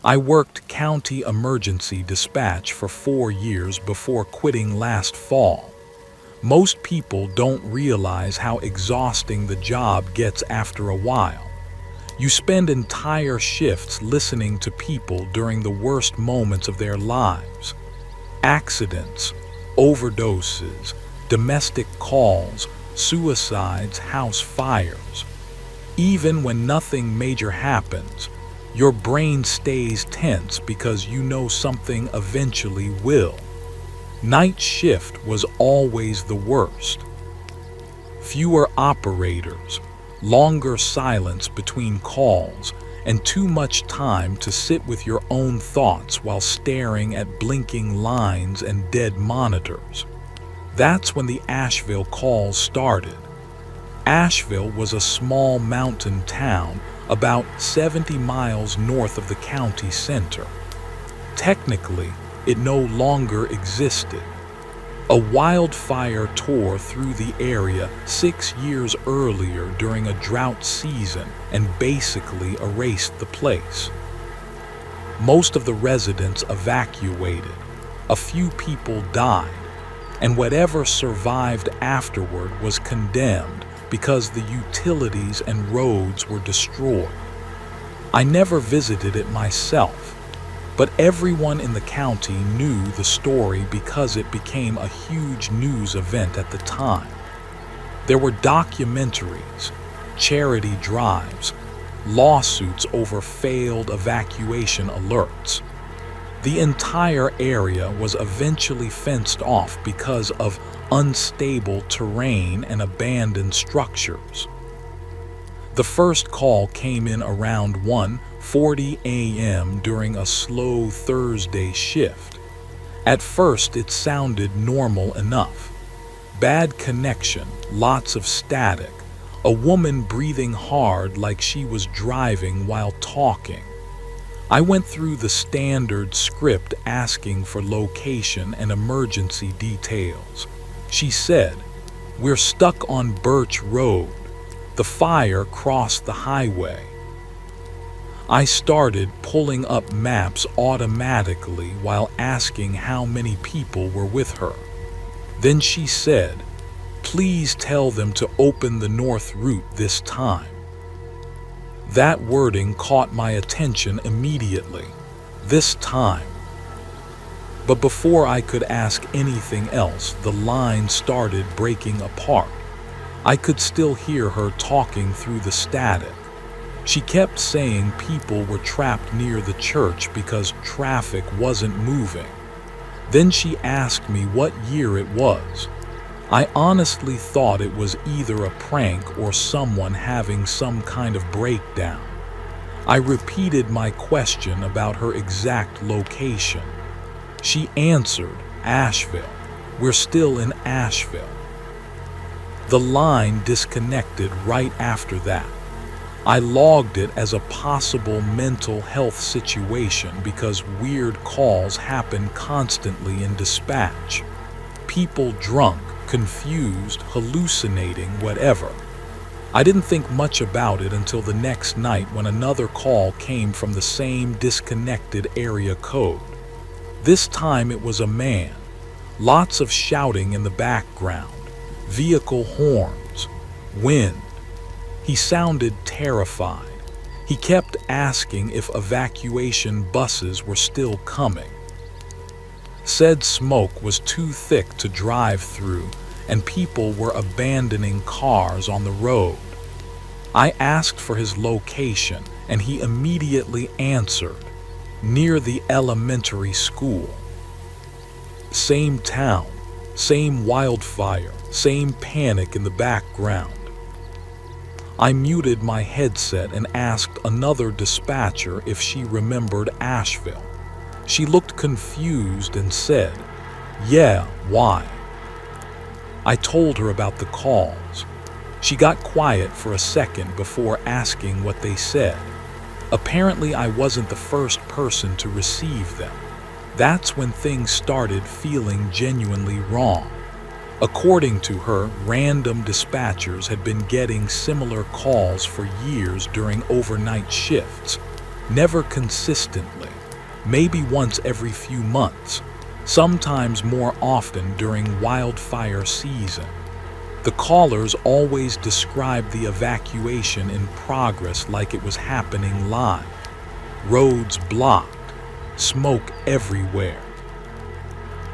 I worked county emergency dispatch for 4 years before quitting last fall. Most people don't realize how exhausting the job gets after a while. You spend entire shifts listening to people during the worst moments of their lives. Accidents, overdoses, domestic calls, suicides, house fires. Even when nothing major happens, your brain stays tense because you know something eventually will. Night shift was always the worst. Fewer operators, longer silence between calls, and too much time to sit with your own thoughts while staring at blinking lines and dead monitors. That's when the Asheville calls started. Asheville was a small mountain town about 70 miles north of the county center. Technically, it no longer existed. A wildfire tore through the area 6 years earlier during a drought season and basically erased the place. Most of the residents evacuated. A few people died, and whatever survived afterward was condemned because the utilities and roads were destroyed. I never visited it myself, but everyone in the county knew the story because it became a huge news event at the time. There were documentaries, charity drives, lawsuits over failed evacuation alerts. The entire area was eventually fenced off because of unstable terrain and abandoned structures. The first call came in around 1:40 a.m. during a slow Thursday shift. At first, it sounded normal enough. Bad connection, lots of static, a woman breathing hard like she was driving while talking. I went through the standard script asking for location and emergency details. She said, "We're stuck on Birch Road. The fire crossed the highway." I started pulling up maps automatically while asking how many people were with her. Then she said, "Please tell them to open the north route this time." That wording caught my attention immediately. This time. But before I could ask anything else, the line started breaking apart. I could still hear her talking through the static. She kept saying people were trapped near the church because traffic wasn't moving. Then she asked me what year it was. I honestly thought it was either a prank or someone having some kind of breakdown. I repeated my question about her exact location. She answered, "Asheville. We're still in Asheville." The line disconnected right after that. I logged it as a possible mental health situation because weird calls happen constantly in dispatch. People drunk, confused, hallucinating, whatever. I didn't think much about it until the next night when another call came from the same disconnected area code. This time it was a man. Lots of shouting in the background, vehicle horns, wind. He sounded terrified. He kept asking if evacuation buses were still coming. Said smoke was too thick to drive through, and people were abandoning cars on the road. I asked for his location, and he immediately answered, "Near the elementary school." Same town, same wildfire, same panic in the background. I muted my headset and asked another dispatcher if she remembered Asheville. She looked confused and said, "Yeah, why?" I told her about the calls. She got quiet for a second before asking what they said. Apparently, I wasn't the first person to receive them. That's when things started feeling genuinely wrong. According to her, random dispatchers had been getting similar calls for years during overnight shifts, never consistently. maybe once every few months, sometimes more often during wildfire season. The callers always described the evacuation in progress like it was happening live. Roads blocked, smoke everywhere.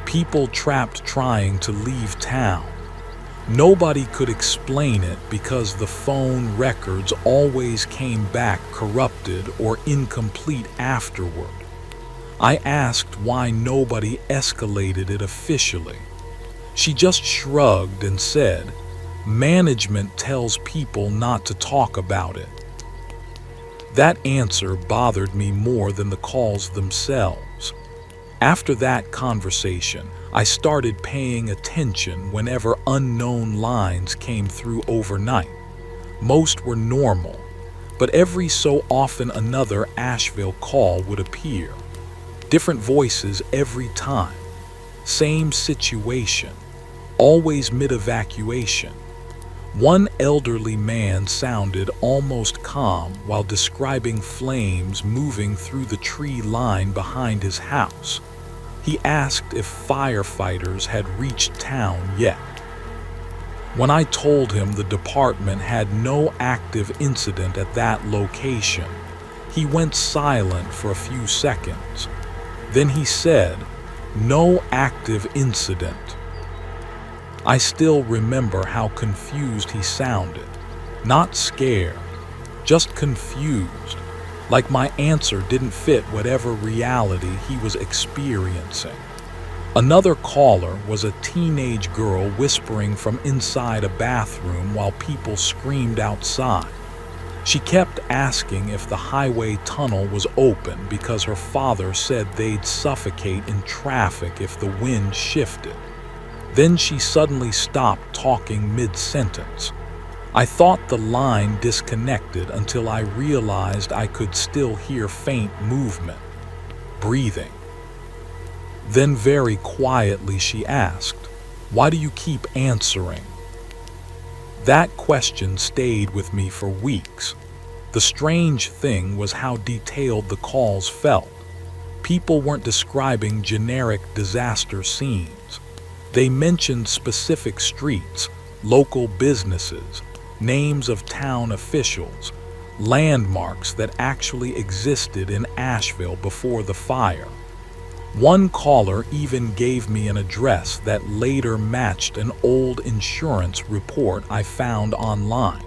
People trapped trying to leave town. Nobody could explain it because the phone records always came back corrupted or incomplete afterward. I asked why nobody escalated it officially. She just shrugged and said, "Management tells people not to talk about it." That answer bothered me more than the calls themselves. After that conversation, I started paying attention whenever unknown lines came through overnight. Most were normal, but every so often another Asheville call would appear. Different voices every time. Same situation, always mid-evacuation. One elderly man sounded almost calm while describing flames moving through the tree line behind his house. He asked if firefighters had reached town yet. When I told him the department had no active incident at that location, he went silent for a few seconds. Then he said, "No active incident." I still remember how confused he sounded. Not scared, just confused, like my answer didn't fit whatever reality he was experiencing. Another caller was a teenage girl whispering from inside a bathroom while people screamed outside. She kept asking if the highway tunnel was open because her father said they'd suffocate in traffic if the wind shifted. Then she suddenly stopped talking mid-sentence. I thought the line disconnected until I realized I could still hear faint movement, breathing. Then very quietly she asked, "Why do you keep answering?" That question stayed with me for weeks. The strange thing was how detailed the calls felt. People weren't describing generic disaster scenes. They mentioned specific streets, local businesses, names of town officials, landmarks that actually existed in Asheville before the fire. One caller even gave me an address that later matched an old insurance report I found online.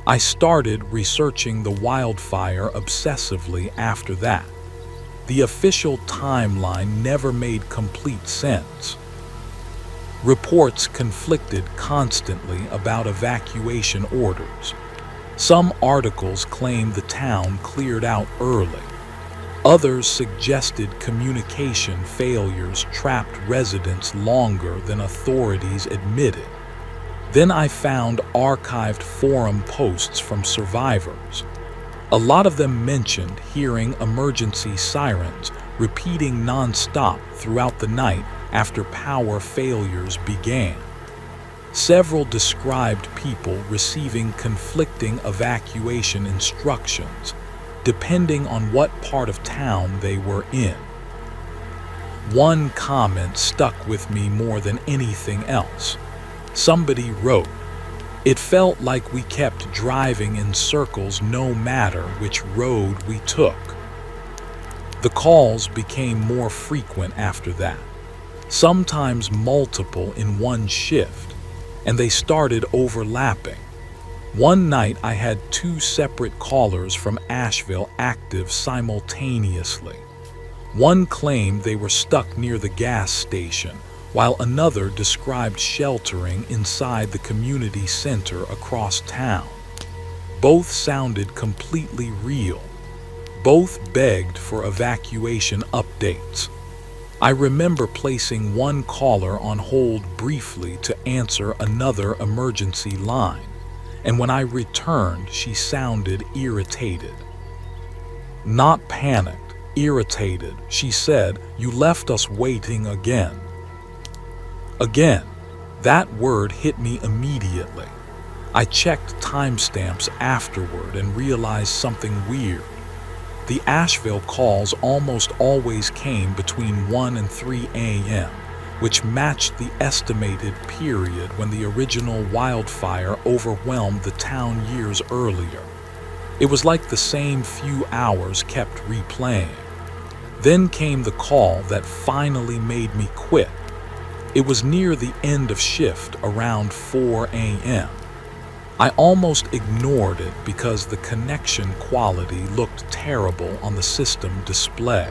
I started researching the wildfire obsessively after that. The official timeline never made complete sense. Reports conflicted constantly about evacuation orders. Some articles claimed the town cleared out early. Others suggested communication failures trapped residents longer than authorities admitted. Then I found archived forum posts from survivors. A lot of them mentioned hearing emergency sirens repeating non-stop throughout the night after power failures began. Several described people receiving conflicting evacuation instructions, depending on what part of town they were in. One comment stuck with me more than anything else. Somebody wrote, "It felt like we kept driving in circles no matter which road we took." The calls became more frequent after that, sometimes multiple in one shift, and they started overlapping. One night I had two separate callers from Asheville active simultaneously. One claimed they were stuck near the gas station, while another described sheltering inside the community center across town. Both sounded completely real. Both begged for evacuation updates. I remember placing one caller on hold briefly to answer another emergency line, and when I returned, she sounded irritated. Not panicked, irritated. She said, "You left us waiting again." Again, that word hit me immediately. I checked timestamps afterward and realized something weird. The Asheville calls almost always came between 1 and 3 a.m., which matched the estimated period when the original wildfire overwhelmed the town years earlier. It was like the same few hours kept replaying. Then came the call that finally made me quit. It was near the end of shift, around 4 a.m. I almost ignored it because the connection quality looked terrible on the system display.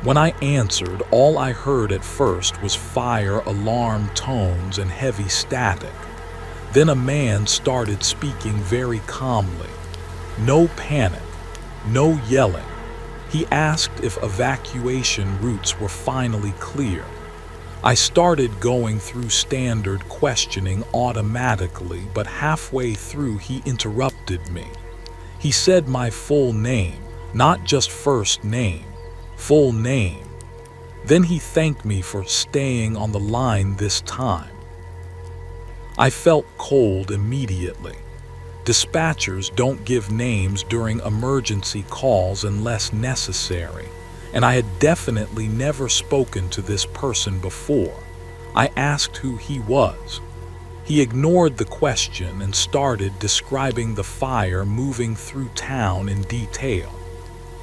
When I answered, all I heard at first was fire alarm tones and heavy static. Then a man started speaking very calmly. No panic, no yelling. He asked if evacuation routes were finally clear. I started going through standard questioning automatically, but halfway through he interrupted me. He said my full name, not just first name, full name. Then he thanked me for staying on the line this time. I felt cold immediately. Dispatchers don't give names during emergency calls unless necessary, and I had definitely never spoken to this person before. I asked who he was. He ignored the question and started describing the fire moving through town in detail.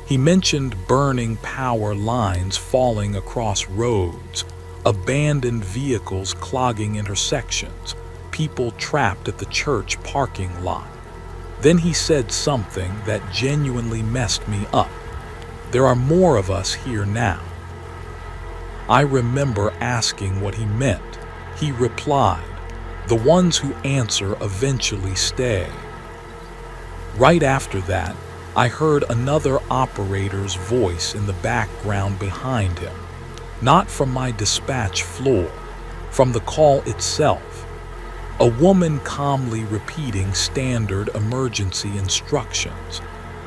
He mentioned burning power lines falling across roads, abandoned vehicles clogging intersections, people trapped at the church parking lot. Then he said something that genuinely messed me up. There are more of us here now. I remember asking what he meant. He replied, "The ones who answer eventually stay." Right after that, I heard another operator's voice in the background behind him, not from my dispatch floor, from the call itself. A woman calmly repeating standard emergency instructions.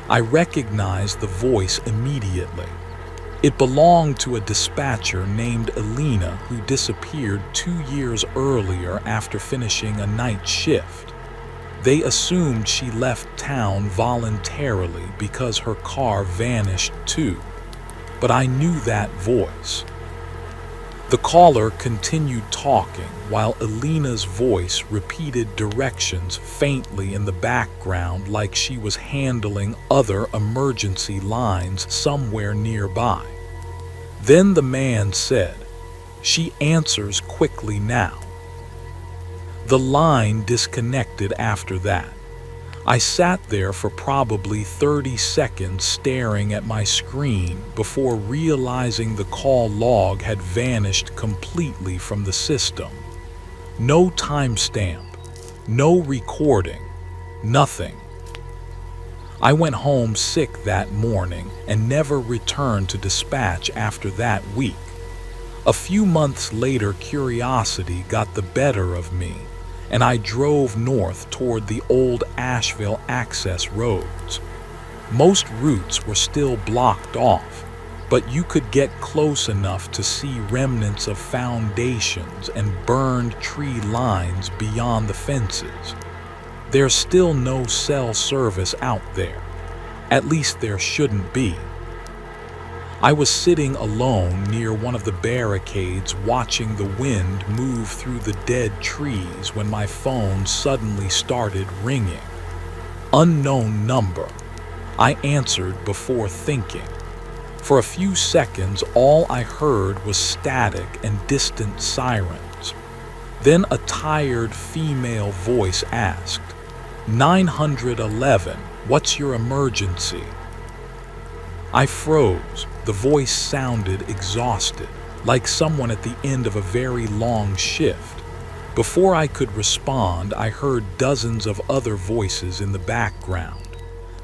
I recognized the voice immediately. It belonged to a dispatcher named Elena who disappeared 2 years earlier after finishing a night shift. They assumed she left town voluntarily because her car vanished too. But I knew that voice. The caller continued talking while Elena's voice repeated directions faintly in the background like she was handling other emergency lines somewhere nearby. Then the man said, "She answers quickly now." The line disconnected after that. I sat there for probably 30 seconds staring at my screen before realizing the call log had vanished completely from the system. No timestamp, no recording, nothing. I went home sick that morning and never returned to dispatch after that week. A few months later, curiosity got the better of me, and I drove north toward the old Asheville access roads. Most routes were still blocked off, but you could get close enough to see remnants of foundations and burned tree lines beyond the fences. There's still no cell service out there. At least there shouldn't be. I was sitting alone near one of the barricades watching the wind move through the dead trees when my phone suddenly started ringing. Unknown number. I answered before thinking. For a few seconds, all I heard was static and distant sirens. Then a tired female voice asked, 911, what's your emergency? I froze. The voice sounded exhausted, like someone at the end of a very long shift. Before I could respond, I heard dozens of other voices in the background.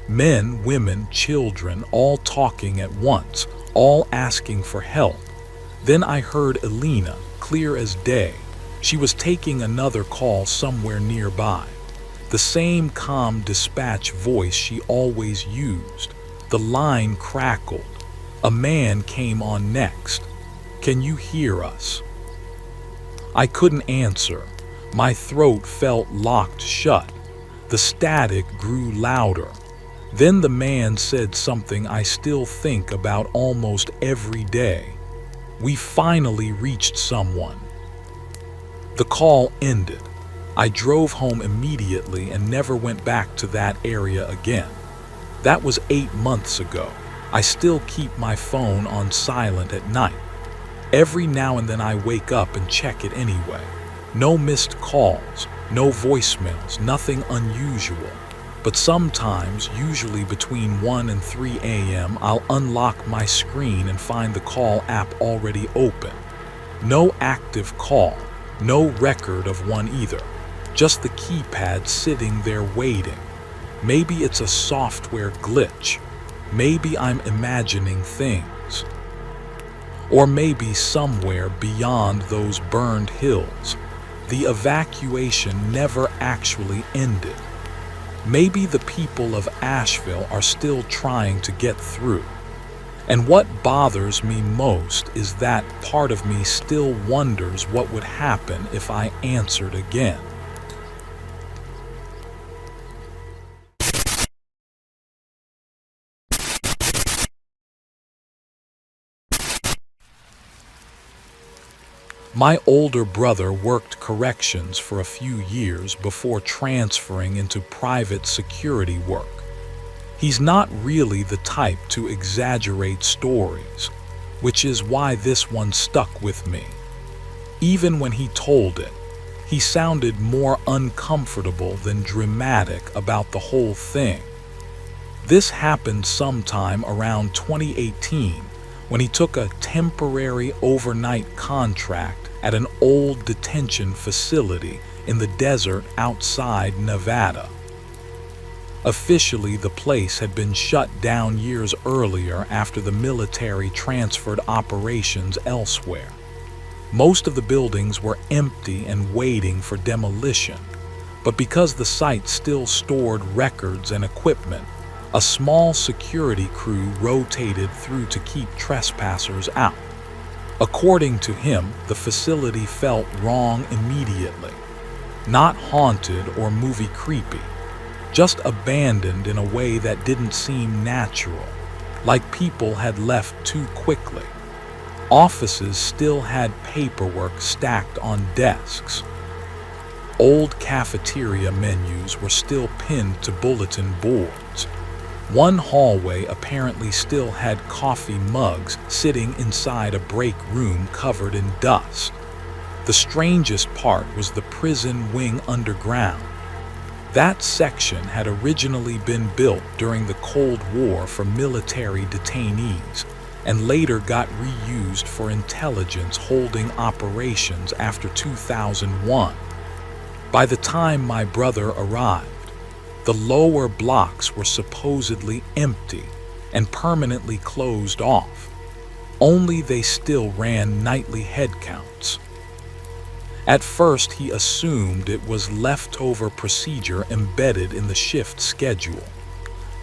Men, women, children, all talking at once, all asking for help. Then I heard Elena, clear as day. She was taking another call somewhere nearby. The same calm dispatch voice she always used. The line crackled. A man came on next. Can you hear us? I couldn't answer. My throat felt locked shut. The static grew louder. Then the man said something I still think about almost every day. "We finally reached someone." The call ended. I drove home immediately and never went back to that area again. That was 8 months ago. I still keep my phone on silent at night. Every now and then I wake up and check it anyway. No missed calls, no voicemails, nothing unusual. But sometimes, usually between 1 and 3 a.m., I'll unlock my screen and find the call app already open. No active call, no record of one either. Just the keypad sitting there waiting. Maybe it's a software glitch. Maybe I'm imagining things. Or maybe somewhere beyond those burned hills, the evacuation never actually ended. Maybe the people of Asheville are still trying to get through. And what bothers me most is that part of me still wonders what would happen if I answered again. My older brother worked corrections for a few years before transferring into private security work. He's not really the type to exaggerate stories, which is why this one stuck with me. Even when he told it, he sounded more uncomfortable than dramatic about the whole thing. This happened sometime around 2018 when he took a temporary overnight contract at an old detention facility in the desert outside Nevada. Officially, the place had been shut down years earlier after the military transferred operations elsewhere. Most of the buildings were empty and waiting for demolition, but because the site still stored records and equipment, a small security crew rotated through to keep trespassers out. According to him, the facility felt wrong immediately. Not haunted or movie creepy, just abandoned in a way that didn't seem natural, like people had left too quickly. Offices still had paperwork stacked on desks. Old cafeteria menus were still pinned to bulletin boards. One hallway apparently still had coffee mugs sitting inside a break room covered in dust. The strangest part was the prison wing underground. That section had originally been built during the Cold War for military detainees and later got reused for intelligence holding operations after 2001. By the time my brother arrived, the lower blocks were supposedly empty and permanently closed off. Only they still ran nightly head counts. At first, he assumed it was leftover procedure embedded in the shift schedule.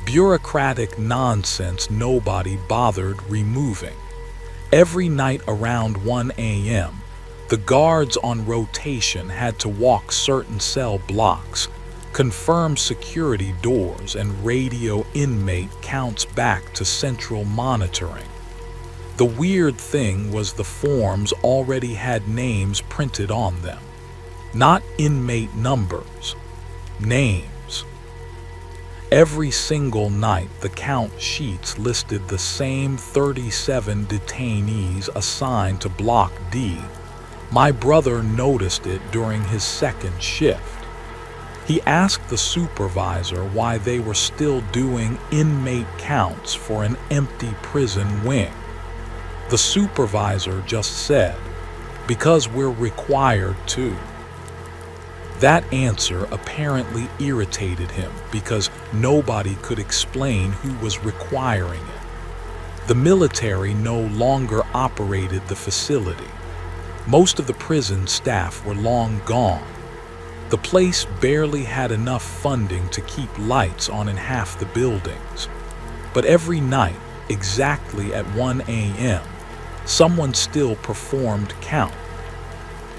Bureaucratic nonsense nobody bothered removing. Every night around 1 a.m., the guards on rotation had to walk certain cell blocks, confirm security doors, and radio inmate counts back to central monitoring. The weird thing was the forms already had names printed on them. Not inmate numbers, names. Every single night, the count sheets listed the same 37 detainees assigned to Block D. My brother noticed it during his second shift. He asked the supervisor why they were still doing inmate counts for an empty prison wing. The supervisor just said, "Because we're required to." That answer apparently irritated him because nobody could explain who was requiring it. The military no longer operated the facility. Most of the prison staff were long gone. The place barely had enough funding to keep lights on in half the buildings. But every night, exactly at 1 a.m., someone still performed count.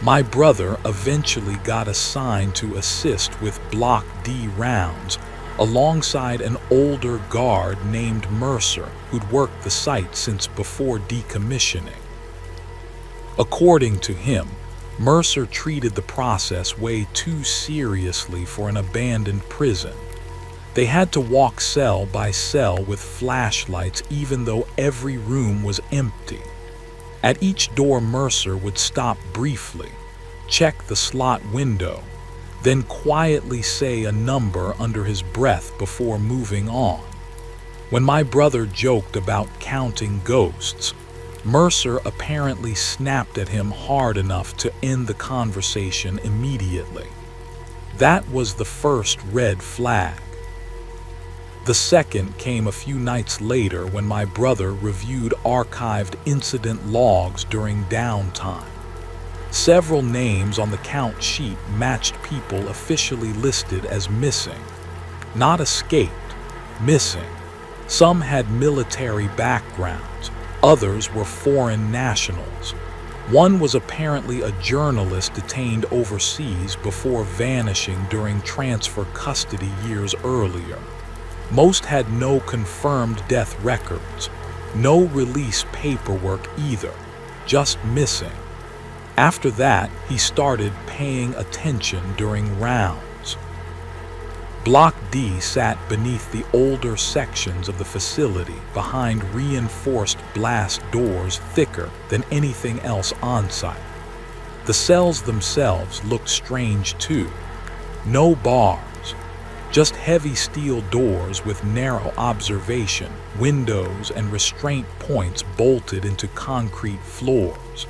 My brother eventually got assigned to assist with Block D rounds, alongside an older guard named Mercer who'd worked the site since before decommissioning. According to him, Mercer treated the process way too seriously for an abandoned prison. They had to walk cell by cell with flashlights even though every room was empty. At each door, Mercer would stop briefly, check the slot window, then quietly say a number under his breath before moving on. When my brother joked about counting ghosts, Mercer apparently snapped at him hard enough to end the conversation immediately. That was the first red flag. The second came a few nights later when my brother reviewed archived incident logs during downtime. Several names on the count sheet matched people officially listed as missing. Not escaped, missing. Some had military backgrounds. Others were foreign nationals. One was apparently a journalist detained overseas before vanishing during transfer custody years earlier. Most had no confirmed death records, no release paperwork either, just missing. After that, he started paying attention during rounds. Block D sat beneath the older sections of the facility, behind reinforced blast doors thicker than anything else on site. The cells themselves looked strange too. No bars, just heavy steel doors with narrow observation, windows, and restraint points bolted into concrete floors.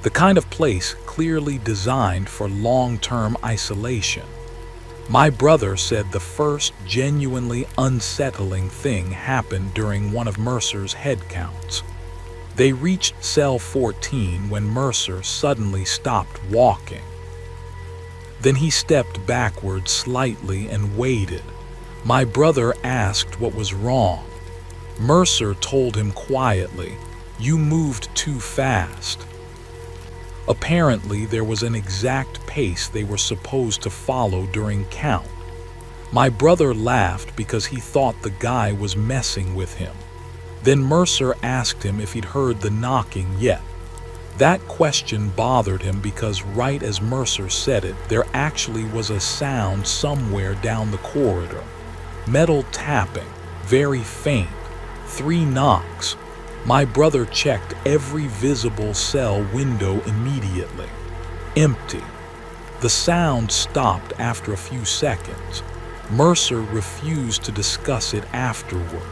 The kind of place clearly designed for long-term isolation. My brother said the first genuinely unsettling thing happened during one of Mercer's head counts. They reached cell 14 when Mercer suddenly stopped walking. Then he stepped backward slightly and waited. My brother asked what was wrong. Mercer told him quietly, "You moved too fast." Apparently, there was an exact pace they were supposed to follow during count. My brother laughed because he thought the guy was messing with him. Then Mercer asked him if he'd heard the knocking yet. That question bothered him because right as Mercer said it, there actually was a sound somewhere down the corridor. Metal tapping, very faint, 3 knocks. My brother checked every visible cell window immediately. Empty. The sound stopped after a few seconds. Mercer refused to discuss it afterward.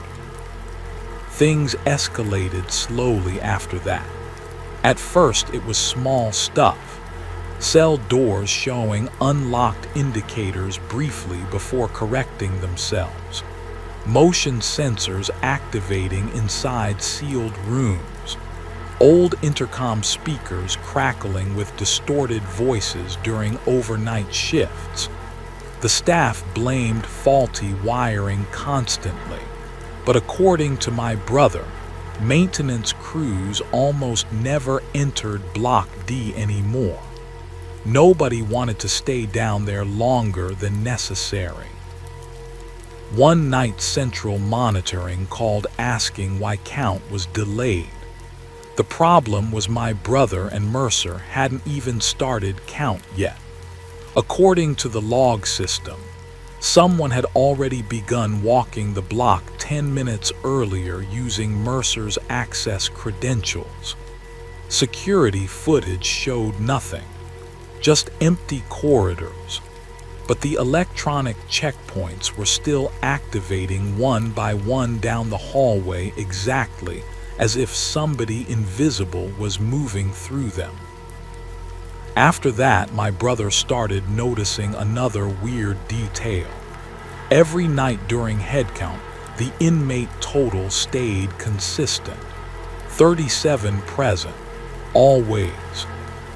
Things escalated slowly after that. At first, it was small stuff. Cell doors showing unlocked indicators briefly before correcting themselves. Motion sensors activating inside sealed rooms. Old intercom speakers crackling with distorted voices during overnight shifts. The staff blamed faulty wiring constantly, but according to my brother, maintenance crews almost never entered Block D anymore. Nobody wanted to stay down there longer than necessary. One night central monitoring called asking why count was delayed. The problem was my brother and Mercer hadn't even started count yet. According to the log system, someone had already begun walking the block 10 minutes earlier using Mercer's access credentials. Security footage showed nothing, just empty corridors. But the electronic checkpoints were still activating one by one down the hallway exactly as if somebody invisible was moving through them. After that, my brother started noticing another weird detail. Every night during head count, the inmate total stayed consistent. 37 present, always.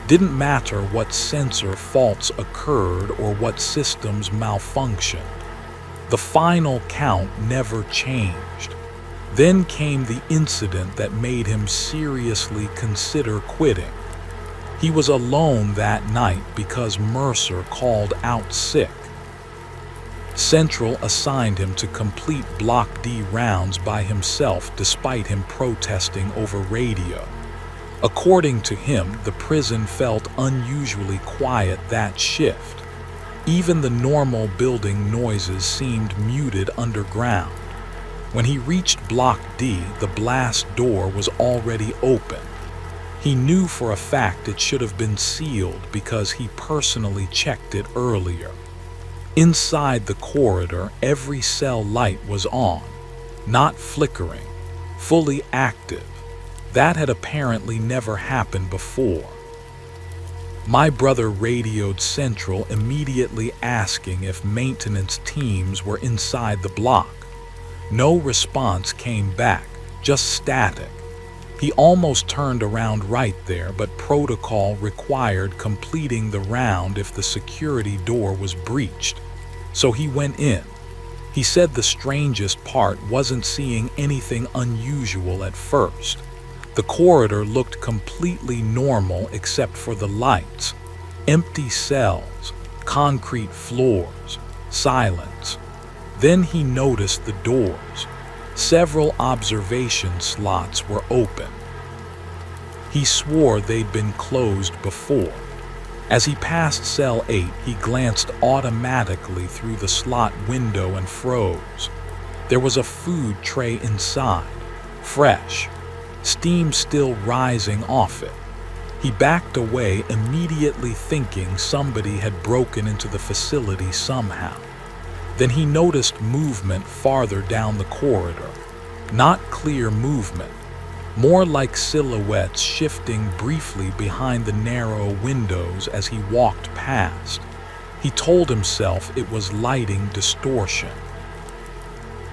Didn't matter what sensor faults occurred or what systems malfunctioned. The final count never changed. Then came the incident that made him seriously consider quitting. He was alone that night because Mercer called out sick. Central assigned him to complete Block D rounds by himself despite him protesting over radio. According to him, the prison felt unusually quiet that shift. Even the normal building noises seemed muted underground. When he reached Block D, the blast door was already open. He knew for a fact it should have been sealed because he personally checked it earlier. Inside the corridor, every cell light was on, not flickering, fully active. That had apparently never happened before. My brother radioed Central, immediately asking if maintenance teams were inside the block. No response came back, just static. He almost turned around right there, but protocol required completing the round if the security door was breached. So he went in. He said the strangest part wasn't seeing anything unusual at first. The corridor looked completely normal except for the lights. Empty cells, concrete floors, silence. Then he noticed the doors. Several observation slots were open. He swore they'd been closed before. As he passed cell 8, he glanced automatically through the slot window and froze. There was a food tray inside, fresh, steam still rising off it. He backed away, immediately thinking somebody had broken into the facility somehow. Then he noticed movement farther down the corridor. Not clear movement, more like silhouettes shifting briefly behind the narrow windows as he walked past. He told himself it was lighting distortion.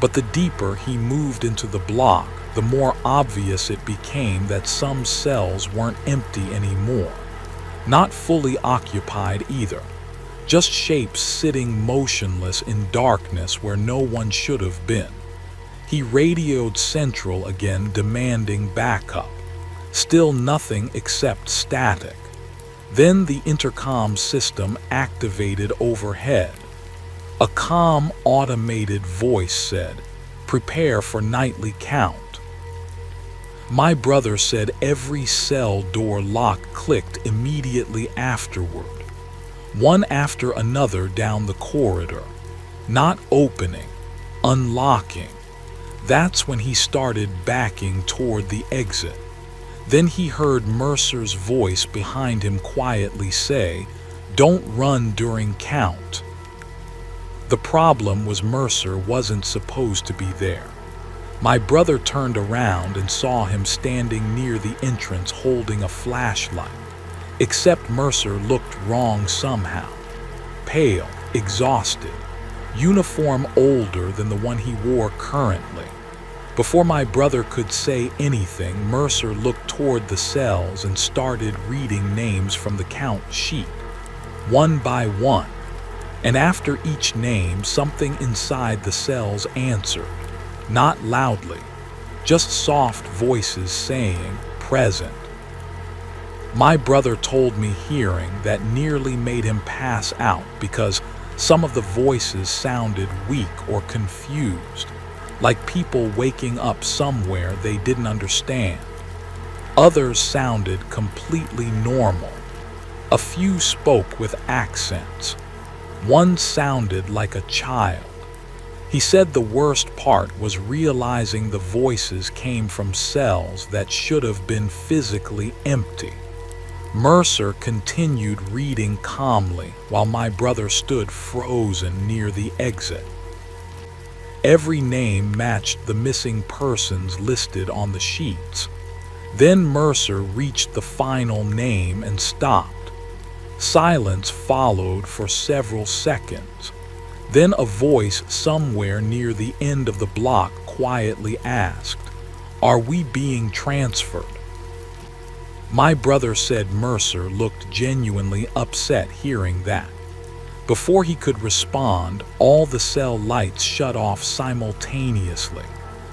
But the deeper he moved into the block, the more obvious it became that some cells weren't empty anymore. Not fully occupied either. Just shapes sitting motionless in darkness where no one should have been. He radioed Central again, demanding backup. Still nothing except static. Then the intercom system activated overhead. A calm, automated voice said, "Prepare for nightly count." My brother said every cell door lock clicked immediately afterward, one after another down the corridor, not opening, unlocking. That's when he started backing toward the exit. Then he heard Mercer's voice behind him quietly say, "Don't run during count." The problem was Mercer wasn't supposed to be there. My brother turned around and saw him standing near the entrance holding a flashlight. Except Mercer looked wrong somehow. Pale, exhausted, uniform older than the one he wore currently. Before my brother could say anything, Mercer looked toward the cells and started reading names from the count sheet, one by one. And after each name, something inside the cells answered. Not loudly, just soft voices saying, "Present." My brother told me hearing that nearly made him pass out because some of the voices sounded weak or confused, like people waking up somewhere they didn't understand. Others sounded completely normal. A few spoke with accents. One sounded like a child. He said the worst part was realizing the voices came from cells that should have been physically empty. Mercer continued reading calmly while my brother stood frozen near the exit. Every name matched the missing persons listed on the sheets. Then Mercer reached the final name and stopped. Silence followed for several seconds. Then a voice somewhere near the end of the block quietly asked, "Are we being transferred?" My brother said Mercer looked genuinely upset hearing that. Before he could respond, all the cell lights shut off simultaneously.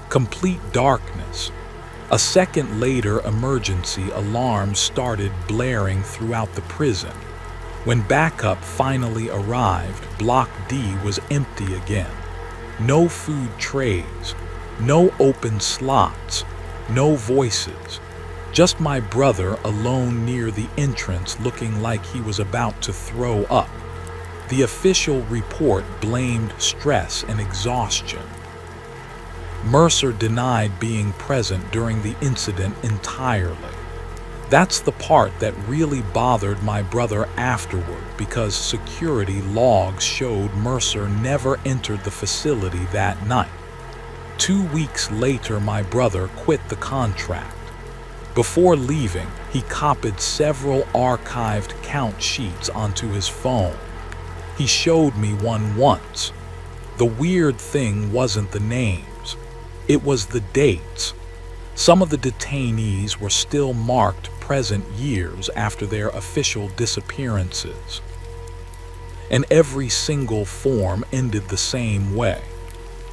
Complete darkness. A second later, emergency alarms started blaring throughout the prison. When backup finally arrived, Block D was empty again. No food trays, no open slots, no voices. Just my brother alone near the entrance looking like he was about to throw up. The official report blamed stress and exhaustion. Mercer denied being present during the incident entirely. That's the part that really bothered my brother afterward, because security logs showed Mercer never entered the facility that night. 2 weeks later, my brother quit the contract. Before leaving, he copied several archived count sheets onto his phone. He showed me one once. The weird thing wasn't the names, it was the dates. Some of the detainees were still marked present years after their official disappearances. And every single form ended the same way.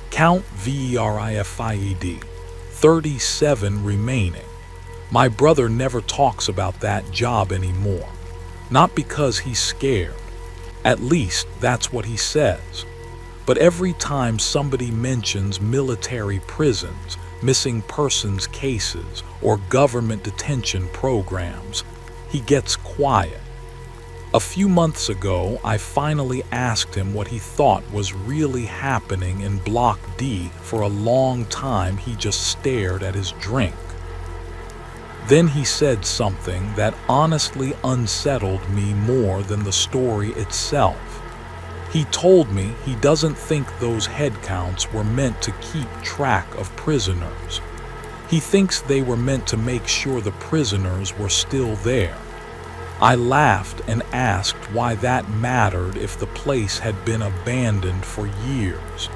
Count VERIFIED, 37 remaining. My brother never talks about that job anymore. Not because he's scared. At least that's what he says. But every time somebody mentions military prisons, missing persons cases, or government detention programs, he gets quiet. A few months ago, I finally asked him what he thought was really happening in Block D. For a long time, he just stared at his drink. Then he said something that honestly unsettled me more than the story itself. He told me he doesn't think those head counts were meant to keep track of prisoners. He thinks they were meant to make sure the prisoners were still there. I laughed and asked why that mattered if the place had been abandoned for years.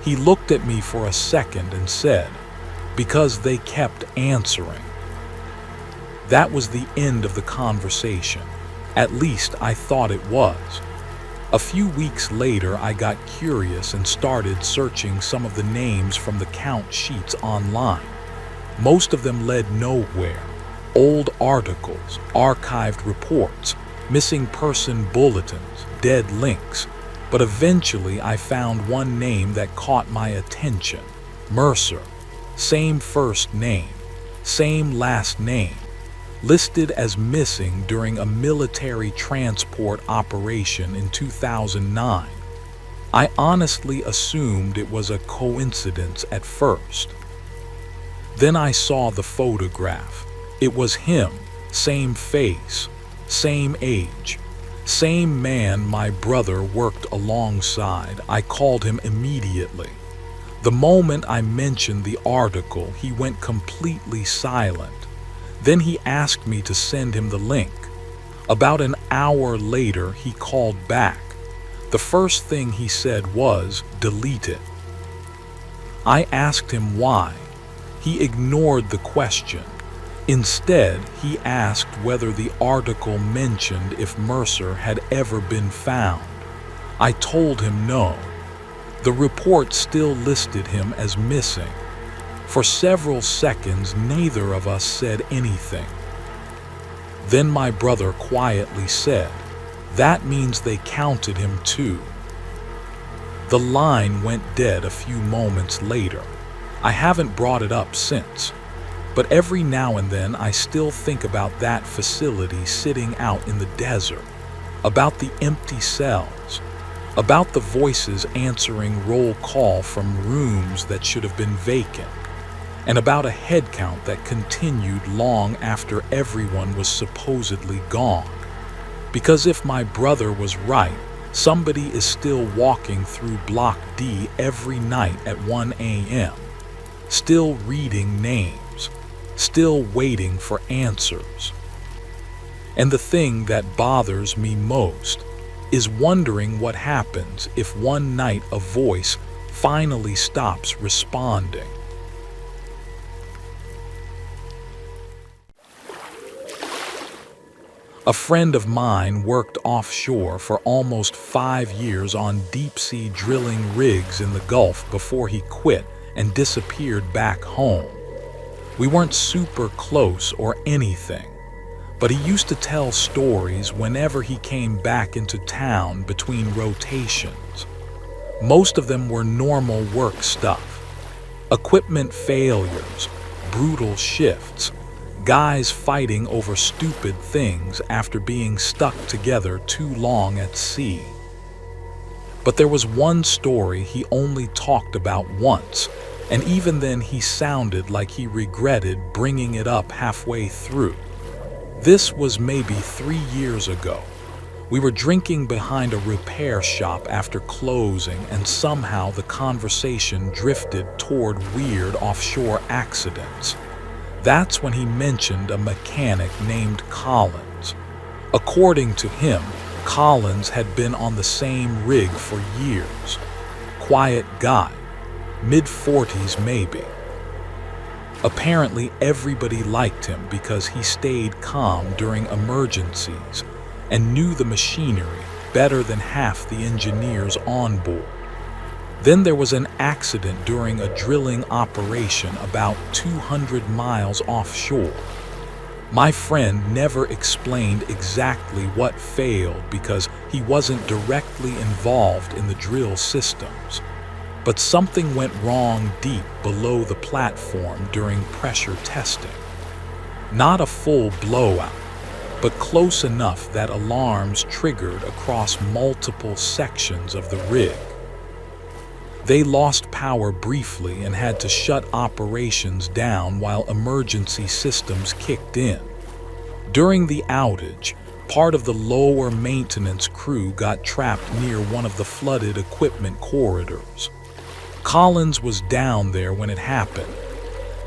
He looked at me for a second and said, "Because they kept answering." That was the end of the conversation. At least I thought it was. A few weeks later, I got curious and started searching some of the names from the count sheets online. Most of them led nowhere. Old articles, archived reports, missing person bulletins, dead links. But eventually I found one name that caught my attention. Mercer. Same first name, same last name. Listed as missing during a military transport operation in 2009. I honestly assumed it was a coincidence at first. Then I saw the photograph. It was him, same face, same age, same man my brother worked alongside. I called him immediately. The moment I mentioned the article, he went completely silent. Then he asked me to send him the link. About an hour later, he called back. The first thing he said was, "Delete it." I asked him why. He ignored the question. Instead, he asked whether the article mentioned if Mercer had ever been found. I told him no. The report still listed him as missing. For several seconds, neither of us said anything. Then my brother quietly said, "That means they counted him too." The line went dead a few moments later. I haven't brought it up since. But every now and then I still think about that facility sitting out in the desert, about the empty cells, about the voices answering roll call from rooms that should have been vacant, and about a head count that continued long after everyone was supposedly gone. Because if my brother was right, somebody is still walking through Block D every night at 1 a.m., still reading names, still waiting for answers. And the thing that bothers me most is wondering what happens if one night a voice finally stops responding. A friend of mine worked offshore for almost 5 years on deep-sea drilling rigs in the Gulf before he quit and disappeared back home. We weren't super close or anything, but he used to tell stories whenever he came back into town between rotations. Most of them were normal work stuff. Equipment failures, brutal shifts, guys fighting over stupid things after being stuck together too long at sea. But there was one story he only talked about once, and even then he sounded like he regretted bringing it up halfway through. This was maybe 3 years ago. We were drinking behind a repair shop after closing, and somehow the conversation drifted toward weird offshore accidents. That's when he mentioned a mechanic named Collins. According to him, Collins had been on the same rig for years. Quiet guy, mid-40s maybe. Apparently everybody liked him because he stayed calm during emergencies and knew the machinery better than half the engineers on board. Then there was an accident during a drilling operation about 200 miles offshore. My friend never explained exactly what failed because he wasn't directly involved in the drill systems. But something went wrong deep below the platform during pressure testing. Not a full blowout, but close enough that alarms triggered across multiple sections of the rig. They lost power briefly and had to shut operations down while emergency systems kicked in. During the outage, part of the lower maintenance crew got trapped near one of the flooded equipment corridors. Collins was down there when it happened.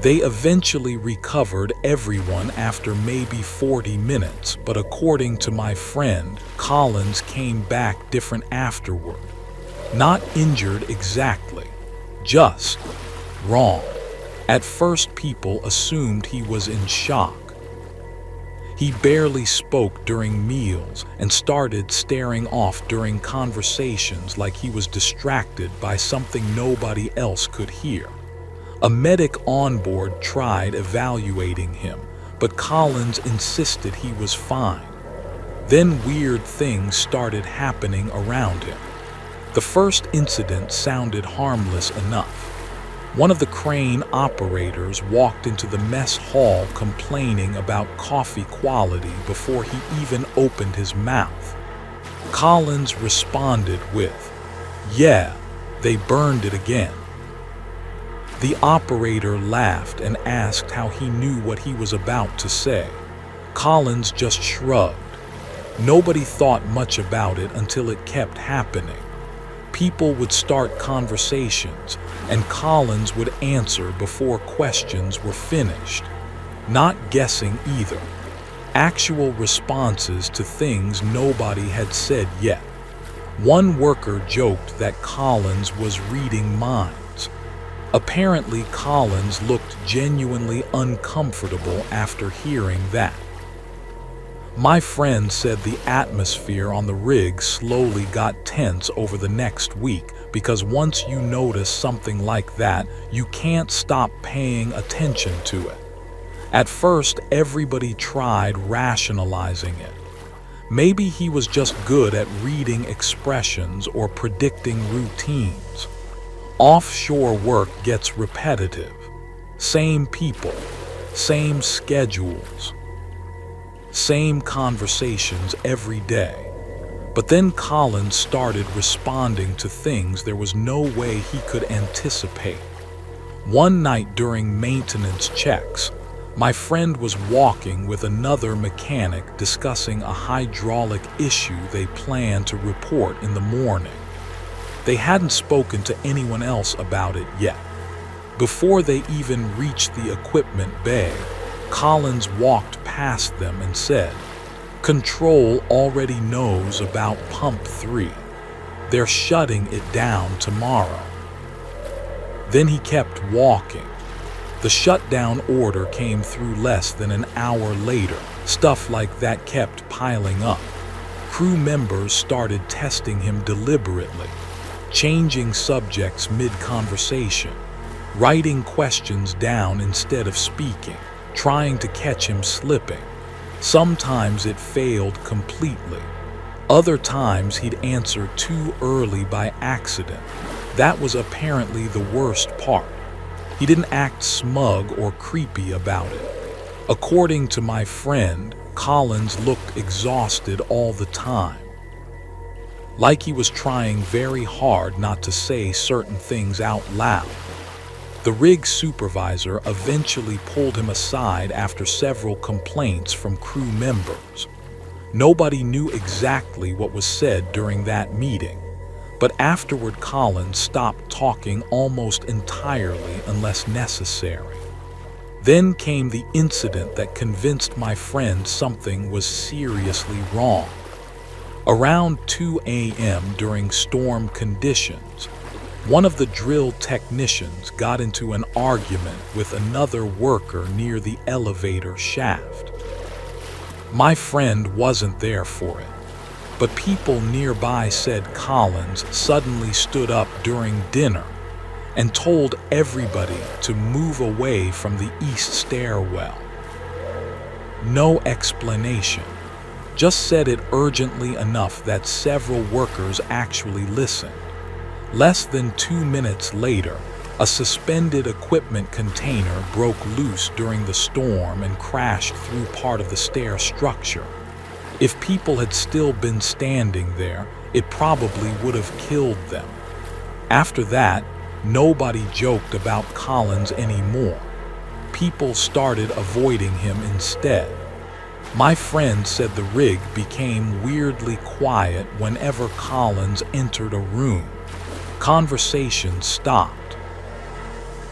They eventually recovered everyone after maybe 40 minutes, but according to my friend, Collins came back different afterward. Not injured exactly, just wrong. At first, people assumed he was in shock. He barely spoke during meals and started staring off during conversations like he was distracted by something nobody else could hear. A medic on board tried evaluating him, but Collins insisted he was fine. Then weird things started happening around him. The first incident sounded harmless enough. One of the crane operators walked into the mess hall complaining about coffee quality before he even opened his mouth. Collins responded with, "Yeah, they burned it again." The operator laughed and asked how he knew what he was about to say. Collins just shrugged. Nobody thought much about it until it kept happening. People would start conversations, and Collins would answer before questions were finished. Not guessing either. Actual responses to things nobody had said yet. One worker joked that Collins was reading minds. Apparently, Collins looked genuinely uncomfortable after hearing that. My friend said the atmosphere on the rig slowly got tense over the next week because once you notice something like that, you can't stop paying attention to it. At first, everybody tried rationalizing it. Maybe he was just good at reading expressions or predicting routines. Offshore work gets repetitive. Same people, same schedules, same conversations every day. But then Collins started responding to things there was no way he could anticipate. One night during maintenance checks, my friend was walking with another mechanic discussing a hydraulic issue they planned to report in the morning. They hadn't spoken to anyone else about it yet. Before they even reached the equipment bay, Collins walked past them and said, "Control already knows about pump 3. They're shutting it down tomorrow." Then he kept walking. The shutdown order came through less than an hour later. Stuff like that kept piling up. Crew members started testing him deliberately, changing subjects mid-conversation, writing questions down instead of speaking, trying to catch him slipping. Sometimes it failed completely. Other times he'd answer too early by accident. That was apparently the worst part. He didn't act smug or creepy about it. According to my friend, Collins looked exhausted all the time, like he was trying very hard not to say certain things out loud. The rig supervisor eventually pulled him aside after several complaints from crew members. Nobody knew exactly what was said during that meeting, but afterward Collins stopped talking almost entirely unless necessary. Then came the incident that convinced my friend something was seriously wrong. Around 2 a.m. during storm conditions, one of the drill technicians got into an argument with another worker near the elevator shaft. My friend wasn't there for it, but people nearby said Collins suddenly stood up during dinner and told everybody to move away from the east stairwell. No explanation, just said it urgently enough that several workers actually listened. Less than 2 minutes later, a suspended equipment container broke loose during the storm and crashed through part of the stair structure. If people had still been standing there, it probably would have killed them. After that, nobody joked about Collins anymore. People started avoiding him instead. My friend said the rig became weirdly quiet whenever Collins entered a room. Conversation stopped.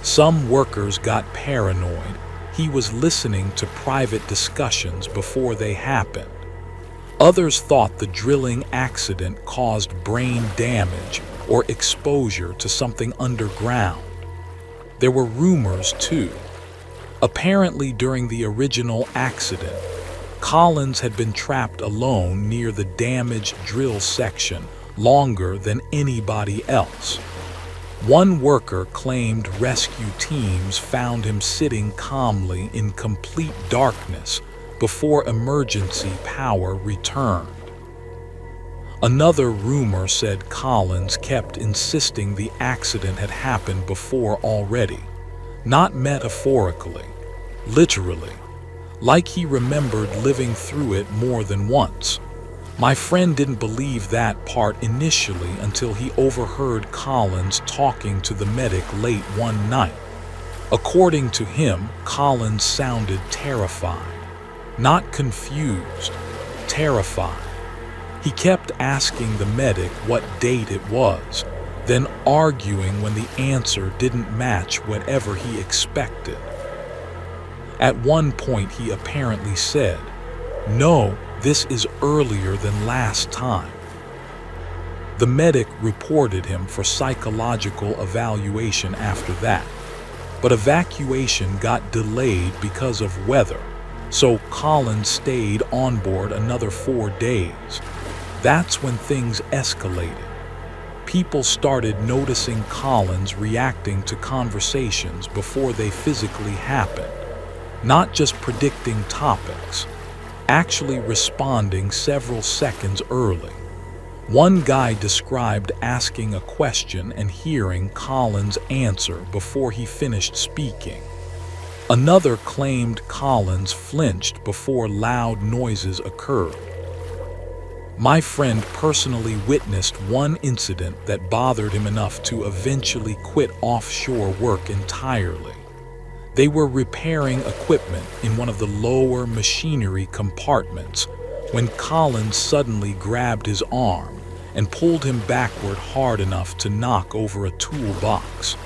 Some workers got paranoid. He was listening to private discussions before they happened. Others thought the drilling accident caused brain damage or exposure to something underground. There were rumors too. Apparently during the original accident, Collins had been trapped alone near the damaged drill section longer than anybody else. One worker claimed rescue teams found him sitting calmly in complete darkness before emergency power returned. Another rumor said Collins kept insisting the accident had happened before already, not metaphorically, literally, like he remembered living through it more than once. My friend didn't believe that part initially until he overheard Collins talking to the medic late one night. According to him, Collins sounded terrified, not confused, terrified. He kept asking the medic what date it was, then arguing when the answer didn't match whatever he expected. At one point he apparently said, "No, this is earlier than last time." The medic reported him for psychological evaluation after that, but evacuation got delayed because of weather, so Collins stayed on board another 4 days. That's when things escalated. People started noticing Collins reacting to conversations before they physically happened, not just predicting topics, actually responding several seconds early. One guy described asking a question and hearing Collins' answer before he finished speaking. Another claimed Collins flinched before loud noises occurred. My friend personally witnessed one incident that bothered him enough to eventually quit offshore work entirely. They were repairing equipment in one of the lower machinery compartments when Collins suddenly grabbed his arm and pulled him backward hard enough to knock over a toolbox.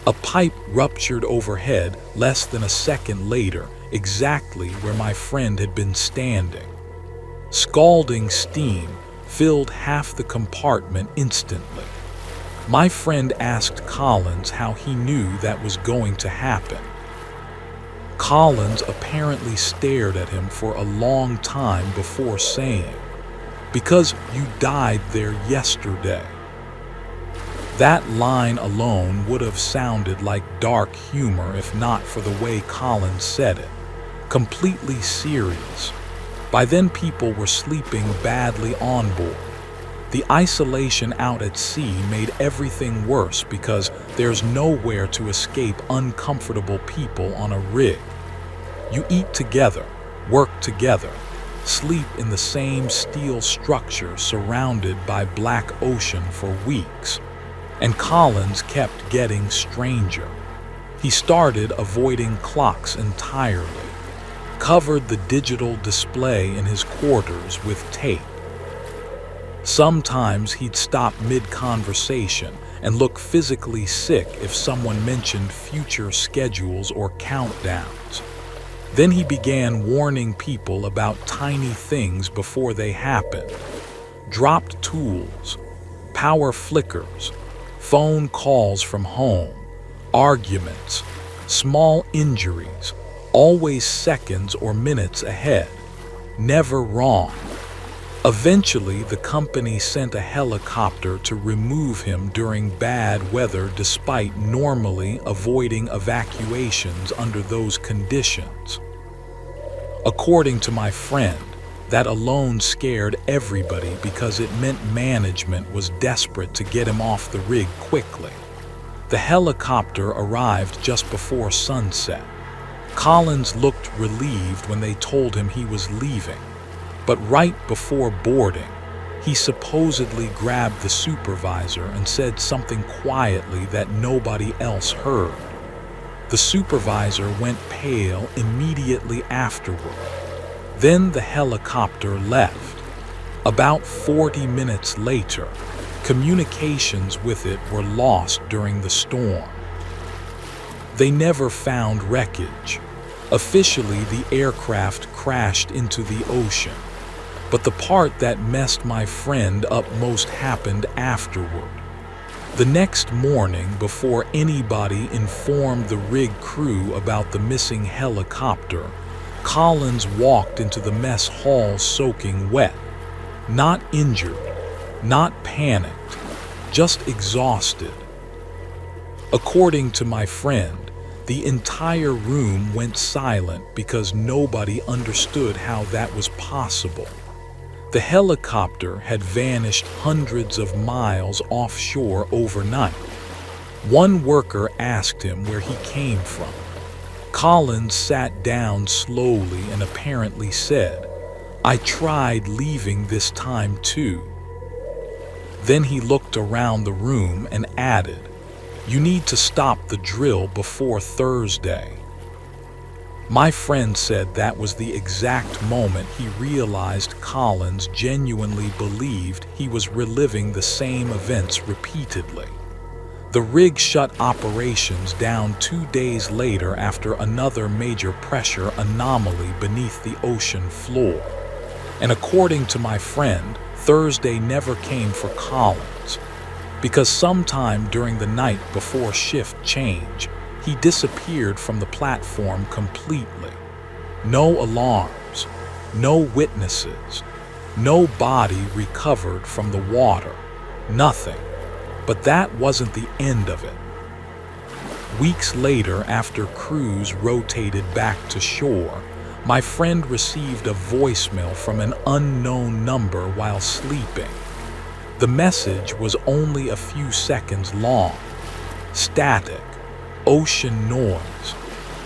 A pipe ruptured overhead less than a second later, exactly where my friend had been standing. Scalding steam filled half the compartment instantly. My friend asked Collins how he knew that was going to happen. Collins apparently stared at him for a long time before saying, "Because you died there yesterday." That line alone would have sounded like dark humor if not for the way Collins said it, completely serious. By then, people were sleeping badly on board. The isolation out at sea made everything worse because there's nowhere to escape uncomfortable people on a rig. You eat together, work together, sleep in the same steel structure surrounded by black ocean for weeks. And Collins kept getting stranger. He started avoiding clocks entirely, covered the digital display in his quarters with tape. Sometimes he'd stop mid-conversation and look physically sick if someone mentioned future schedules or countdowns. Then he began warning people about tiny things before they happened. Dropped tools, power flickers, phone calls from home, arguments, small injuries, always seconds or minutes ahead, never wrong. Eventually, the company sent a helicopter to remove him during bad weather despite normally avoiding evacuations under those conditions. According to my friend, that alone scared everybody because it meant management was desperate to get him off the rig quickly. The helicopter arrived just before sunset. Collins looked relieved when they told him he was leaving. But right before boarding, he supposedly grabbed the supervisor and said something quietly that nobody else heard. The supervisor went pale immediately afterward. Then the helicopter left. About 40 minutes later, communications with it were lost during the storm. They never found wreckage. Officially, the aircraft crashed into the ocean. But the part that messed my friend up most happened afterward. The next morning, before anybody informed the rig crew about the missing helicopter, Collins walked into the mess hall soaking wet. Not injured, not panicked, just exhausted. According to my friend, the entire room went silent because nobody understood how that was possible. The helicopter had vanished hundreds of miles offshore overnight. One worker asked him where he came from. Collins sat down slowly and apparently said, "I tried leaving this time too." Then he looked around the room and added, "You need to stop the drill before Thursday." My friend said that was the exact moment he realized Collins genuinely believed he was reliving the same events repeatedly. The rig shut operations down 2 days later after another major pressure anomaly beneath the ocean floor. And according to my friend, Thursday never came for Collins, because sometime during the night before shift change, he disappeared from the platform completely. No alarms, no witnesses, no body recovered from the water, nothing. But that wasn't the end of it. Weeks later, after crews rotated back to shore, my friend received a voicemail from an unknown number while sleeping. The message was only a few seconds long. Static, ocean noise.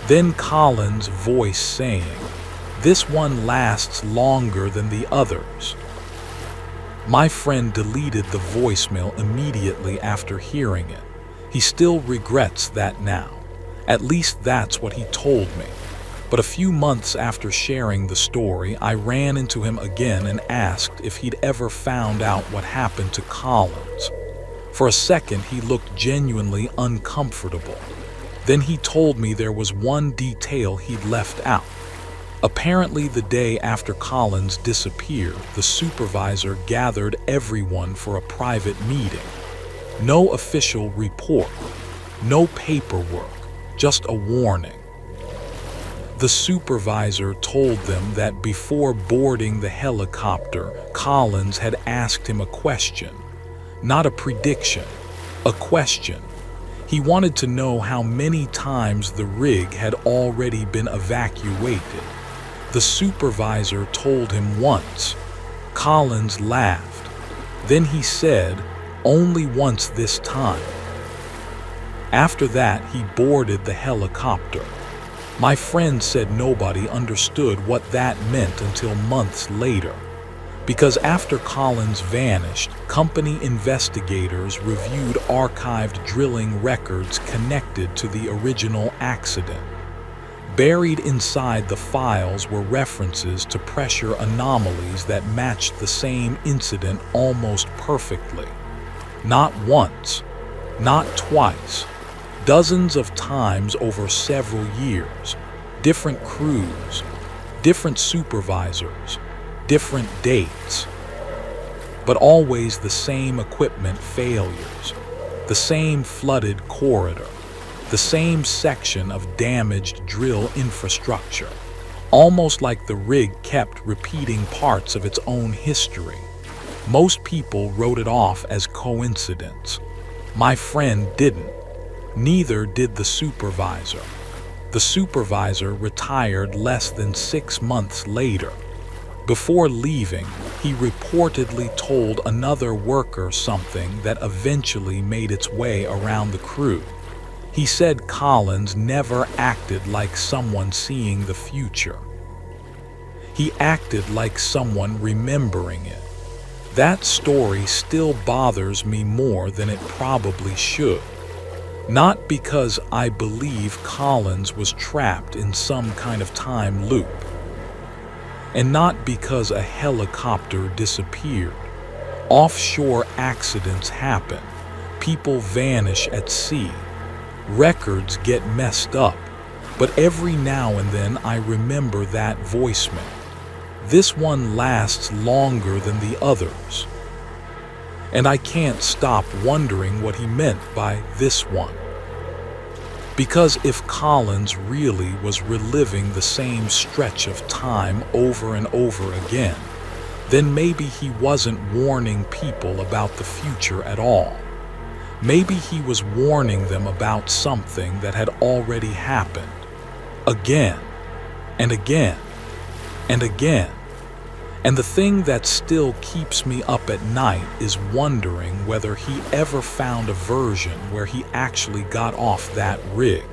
Then Collins' voice saying, "This one lasts longer than the others." My friend deleted the voicemail immediately after hearing it. He still regrets that now. At least that's what he told me. But a few months after sharing the story, I ran into him again and asked if he'd ever found out what happened to Collins. For a second, he looked genuinely uncomfortable. Then he told me there was one detail he'd left out. Apparently, the day after Collins disappeared, the supervisor gathered everyone for a private meeting. No official report, no paperwork, just a warning. The supervisor told them that before boarding the helicopter, Collins had asked him a question. Not a prediction, a question. He wanted to know how many times the rig had already been evacuated. The supervisor told him once. Collins laughed. Then he said, "Only once this time." After that, he boarded the helicopter. My friend said nobody understood what that meant until months later. Because after Collins vanished, company investigators reviewed archived drilling records connected to the original accident. Buried inside the files were references to pressure anomalies that matched the same incident almost perfectly. Not once, not twice, dozens of times over several years, different crews, different supervisors, different dates, but always the same equipment failures, the same flooded corridor, the same section of damaged drill infrastructure, almost like the rig kept repeating parts of its own history. Most people wrote it off as coincidence. My friend didn't. Neither did the supervisor. The supervisor retired less than 6 months later. Before leaving, he reportedly told another worker something that eventually made its way around the crew. He said Collins never acted like someone seeing the future. He acted like someone remembering it. That story still bothers me more than it probably should. Not because I believe Collins was trapped in some kind of time loop. And not because a helicopter disappeared. Offshore accidents happen. People vanish at sea. Records get messed up. But every now and then I remember that voicemail. This one lasts longer than the others. And I can't stop wondering what he meant by this one. Because if Collins really was reliving the same stretch of time over and over again, then maybe he wasn't warning people about the future at all. Maybe he was warning them about something that had already happened. Again, and again, and again. And the thing that still keeps me up at night is wondering whether he ever found a version where he actually got off that rig.